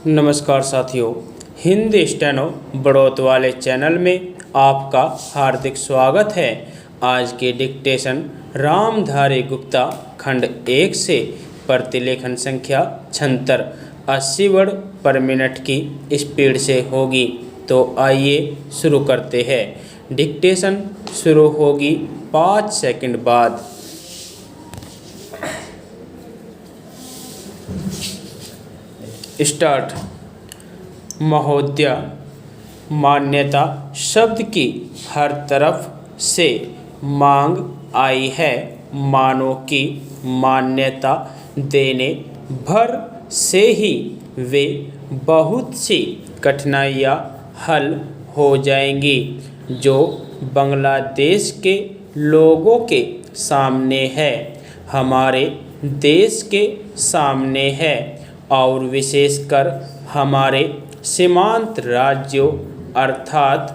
नमस्कार साथियों, हिंदी स्टेनो बढ़ोत वाले चैनल में आपका हार्दिक स्वागत है। आज के डिक्टेशन रामधारी गुप्ता खंड 1 से प्रतिलेखन संख्या 76 80 वर्ड पर मिनट की स्पीड से होगी। तो आइए शुरू करते हैं। डिक्टेशन शुरू होगी 5 सेकंड बाद। स्टार्ट। महोदया, मान्यता शब्द की हर तरफ से मांग आई है। मानव की मान्यता देने भर से ही वे बहुत सी कठिनाइयाँ हल हो जाएंगी जो बांग्लादेश के लोगों के सामने है, हमारे देश के सामने है और विशेषकर हमारे सीमांत राज्यों अर्थात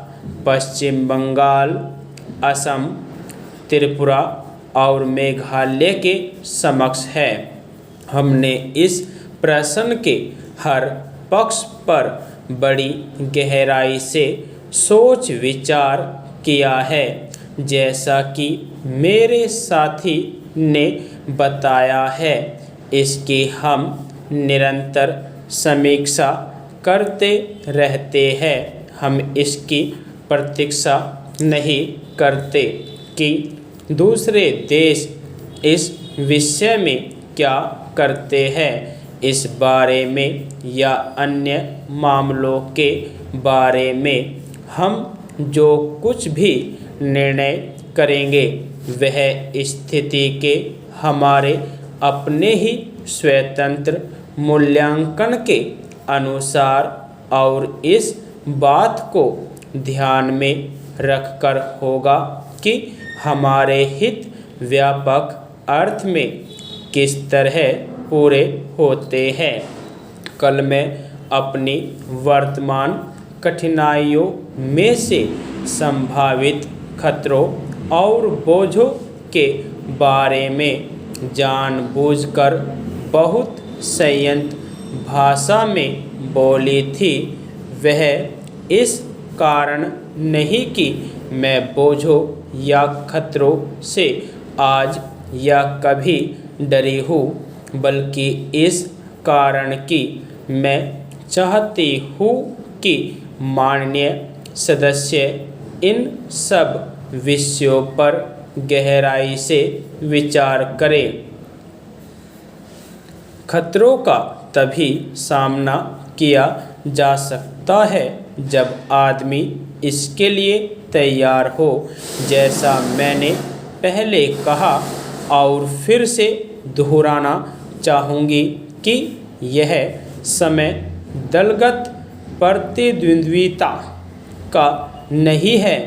पश्चिम बंगाल, असम, त्रिपुरा और मेघालय के समक्ष है। हमने इस प्रश्न के हर पक्ष पर बड़ी गहराई से सोच विचार किया है। जैसा कि मेरे साथी ने बताया है, इसकी हम निरंतर समीक्षा करते रहते हैं। हम इसकी प्रतीक्षा नहीं करते कि दूसरे देश इस विषय में क्या करते हैं। इस बारे में या अन्य मामलों के बारे में हम जो कुछ भी निर्णय करेंगे वह स्थिति के हमारे अपने ही स्वतंत्र मूल्यांकन के अनुसार और इस बात को ध्यान में रखकर होगा कि हमारे हित व्यापक अर्थ में किस तरह पूरे होते हैं। कल मैं अपनी वर्तमान कठिनाइयों में से संभावित खतरों और बोझों के बारे में जानबूझकर बहुत संयत भाषा में बोली थी। वह इस कारण नहीं कि मैं बोझों या खतरों से आज या कभी डरी हूँ, बल्कि इस कारण कि मैं चाहती हूँ कि माननीय सदस्य इन सब विषयों पर गहराई से विचार करें। खतरों का तभी सामना किया जा सकता है जब आदमी इसके लिए तैयार हो। जैसा मैंने पहले कहा और फिर से दोहराना चाहूँगी कि यह समय दलगत प्रतिद्वंद्विता का नहीं है।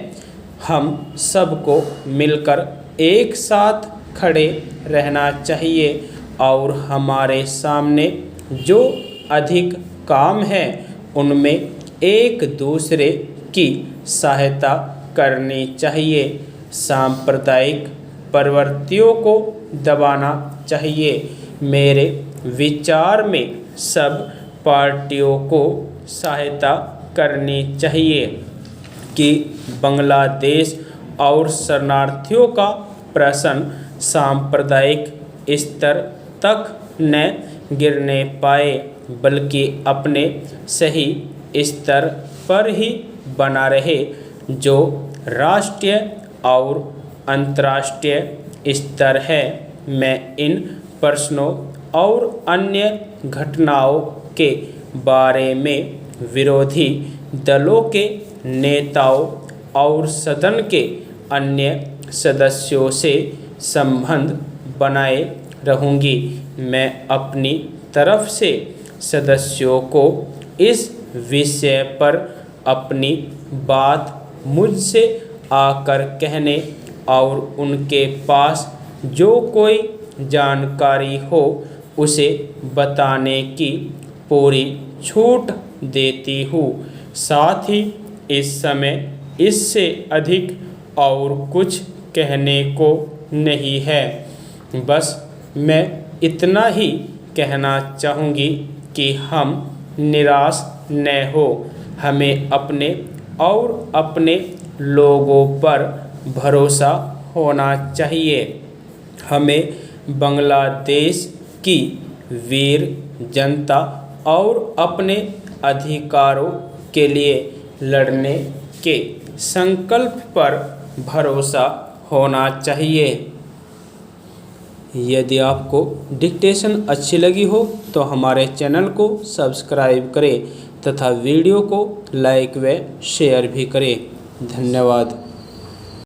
हम सबको मिलकर एक साथ खड़े रहना चाहिए और हमारे सामने जो अधिक काम है उनमें एक दूसरे की सहायता करनी चाहिए। सांप्रदायिक प्रवृत्तियों को दबाना चाहिए। मेरे विचार में सब पार्टियों को सहायता करनी चाहिए कि बांग्लादेश और शरणार्थियों का प्रश्न सांप्रदायिक स्तर तक न गिरने पाए, बल्कि अपने सही स्तर पर ही बना रहे जो राष्ट्रीय और अंतर्राष्ट्रीय स्तर है। मैं इन प्रश्नों और अन्य घटनाओं के बारे में विरोधी दलों के नेताओं और सदन के अन्य सदस्यों से संबंध बनाए रहूँगी। मैं अपनी तरफ से सदस्यों को इस विषय पर अपनी बात मुझसे आकर कहने और उनके पास जो कोई जानकारी हो उसे बताने की पूरी छूट देती हूँ। साथ ही इस समय इससे अधिक और कुछ कहने को नहीं है। बस मैं इतना ही कहना चाहूँगी कि हम निराश न हो। हमें अपने और अपने लोगों पर भरोसा होना चाहिए। हमें बांग्लादेश की वीर जनता और अपने अधिकारों के लिए लड़ने के संकल्प पर भरोसा होना चाहिए। यदि आपको डिक्टेशन अच्छी लगी हो तो हमारे चैनल को सब्सक्राइब करें तथा वीडियो को लाइक व शेयर भी करें। धन्यवाद।